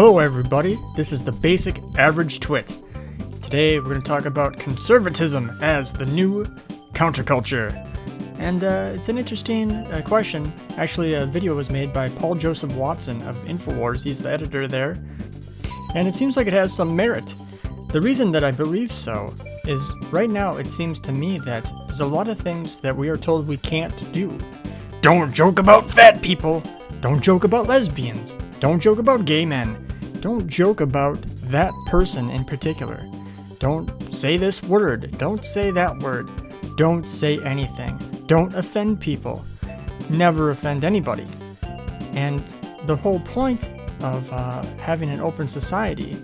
Hello everybody, this is the Basic Average Twit. Today we're going to talk about conservatism as the new counterculture. And it's an interesting question. Actually, a video was made by Paul Joseph Watson of InfoWars. He's the editor there. And it seems like it has some merit. The reason that I believe so is right now it seems to me that there's a lot of things that we are told we can't do. Don't joke about fat people. Don't joke about lesbians. Don't joke about gay men. Don't joke about that person in particular. Don't say this word. Don't say that word. Don't say anything. Don't offend people. Never offend anybody. And the whole point of having an open society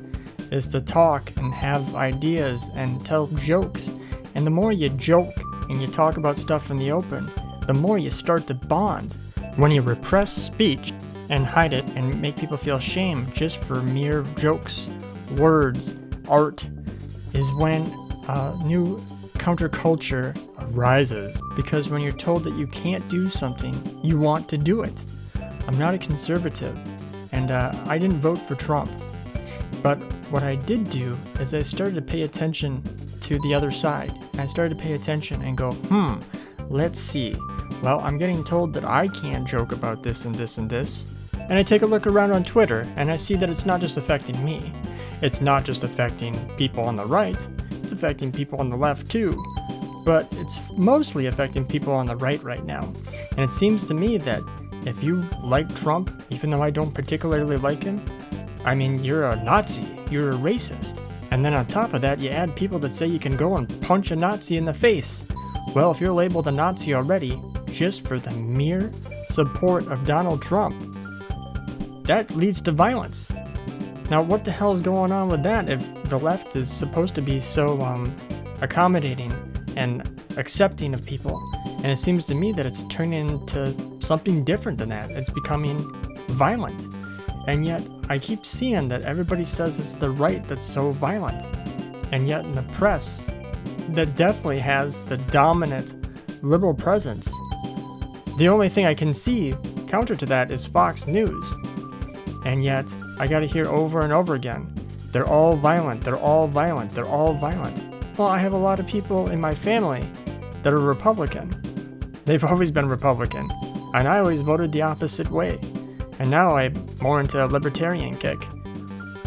is to talk and have ideas and tell jokes. And the more you joke and you talk about stuff in the open, the more you start to bond. When you repress speech and hide it and make people feel shame just for mere jokes, words, art, is when a new counterculture arises. Because when you're told that you can't do something, you want to do it. I'm not a conservative, and I didn't vote for Trump. But what I did do is I started to pay attention to the other side. I started to pay attention and go, let's see. Well, I'm getting told that I can't joke about this and this and this. And I take a look around on Twitter and I see that it's not just affecting me. It's not just affecting people on the right. It's affecting people on the left too. But it's mostly affecting people on the right now. And it seems to me that if you like Trump, even though I don't particularly like him, I mean, you're a Nazi. You're a racist. And then on top of that, you add people that say you can go and punch a Nazi in the face. Well, if you're labeled a Nazi already, just for the mere support of Donald Trump, that leads to violence. Now, what the hell is going on with that if the left is supposed to be so accommodating and accepting of people? And it seems to me that it's turning into something different than that. It's becoming violent. And yet, I keep seeing that everybody says it's the right that's so violent. And yet in the press, that definitely has the dominant liberal presence, the only thing I can see counter to that is Fox News. And yet, I gotta hear over and over again, they're all violent, they're all violent, they're all violent. Well, I have a lot of people in my family that are Republican. They've always been Republican, and I always voted the opposite way. And now I'm more into a libertarian kick.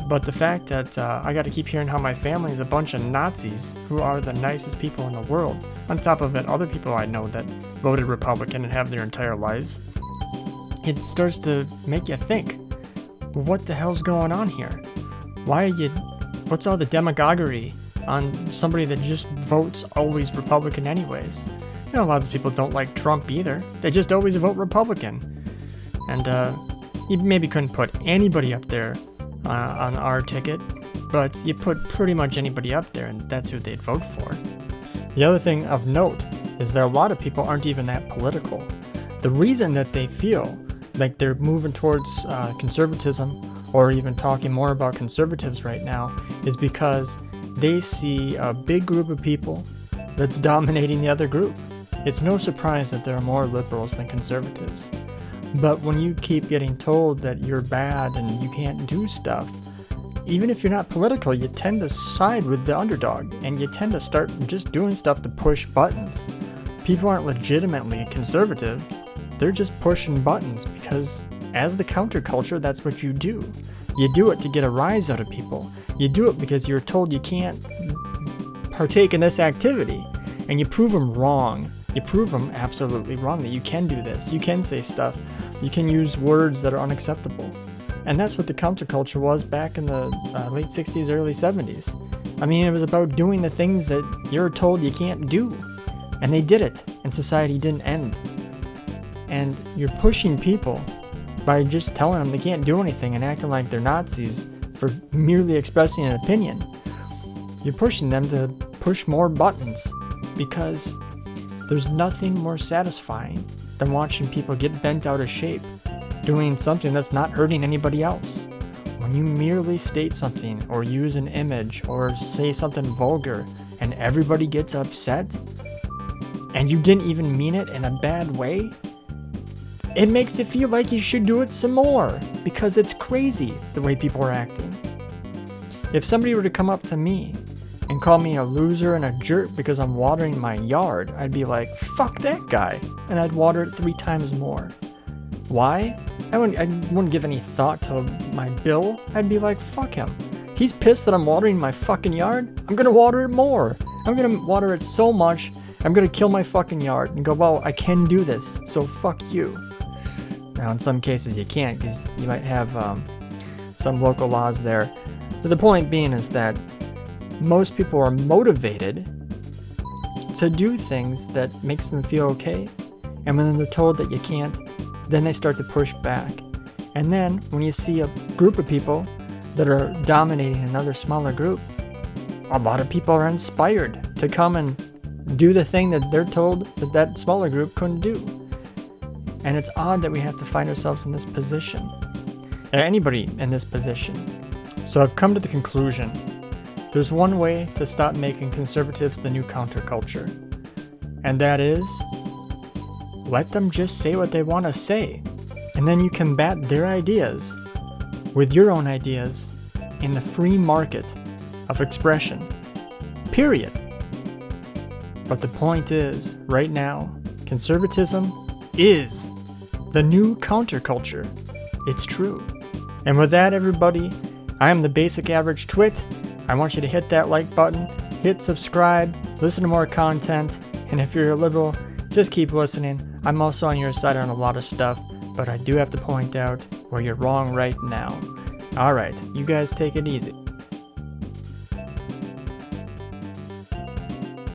But the fact that I gotta keep hearing how my family is a bunch of Nazis who are the nicest people in the world, on top of it, other people I know that voted Republican and have their entire lives, it starts to make you think, what the hell's going on here? What's all the demagoguery on somebody that just votes always Republican anyways? You know, a lot of people don't like Trump either. They just always vote Republican. And you maybe couldn't put anybody up there on our ticket, but you put pretty much anybody up there and that's who they'd vote for. The other thing of note is that a lot of people aren't even that political. The reason that they feel like they're moving towards conservatism or even talking more about conservatives right now is because they see a big group of people that's dominating the other group. It's no surprise that there are more liberals than conservatives. But when you keep getting told that you're bad and you can't do stuff, even if you're not political, you tend to side with the underdog and you tend to start just doing stuff to push buttons. People aren't legitimately conservative. They're just pushing buttons because as the counterculture, that's what you do. You do it to get a rise out of people. You do it because you're told you can't partake in this activity, and you prove them wrong. You prove them absolutely wrong, that you can do this. You can say stuff. You can use words that are unacceptable. And that's what the counterculture was back in the late 60s, early 70s. I mean, it was about doing the things that you're told you can't do. And they did it, and society didn't end. And you're pushing people by just telling them they can't do anything and acting like they're Nazis for merely expressing an opinion. You're pushing them to push more buttons because there's nothing more satisfying than watching people get bent out of shape doing something that's not hurting anybody else. When you merely state something or use an image or say something vulgar and everybody gets upset and you didn't even mean it in a bad way, it makes you feel like you should do it some more because it's crazy the way people are acting. If somebody were to come up to me and call me a loser and a jerk because I'm watering my yard, I'd be like, fuck that guy, and I'd water it 3 times more. Why? I wouldn't give any thought to my bill. I'd be like, fuck him. He's pissed that I'm watering my fucking yard. I'm gonna water it more. I'm gonna water it so much, I'm gonna kill my fucking yard and go, well, I can do this, so fuck you. Now, in some cases you can't because you might have some local laws there. But the point being is that most people are motivated to do things that makes them feel okay. And when they're told that you can't, then they start to push back. And then when you see a group of people that are dominating another smaller group, a lot of people are inspired to come and do the thing that they're told that that smaller group couldn't do. And it's odd that we have to find ourselves in this position, or anybody in this position. So I've come to the conclusion, there's one way to stop making conservatives the new counterculture, and that is, let them just say what they want to say, and then you combat their ideas with your own ideas in the free market of expression. Period. But the point is, right now, conservatism is the new counterculture. It's true. And with that, everybody, I am the Basic Average Twit. I want you to hit that like button, hit subscribe, listen to more content, and if you're a liberal, just keep listening. I'm also on your side on a lot of stuff, but I do have to point out where you're wrong right now. Alright, you guys take it easy.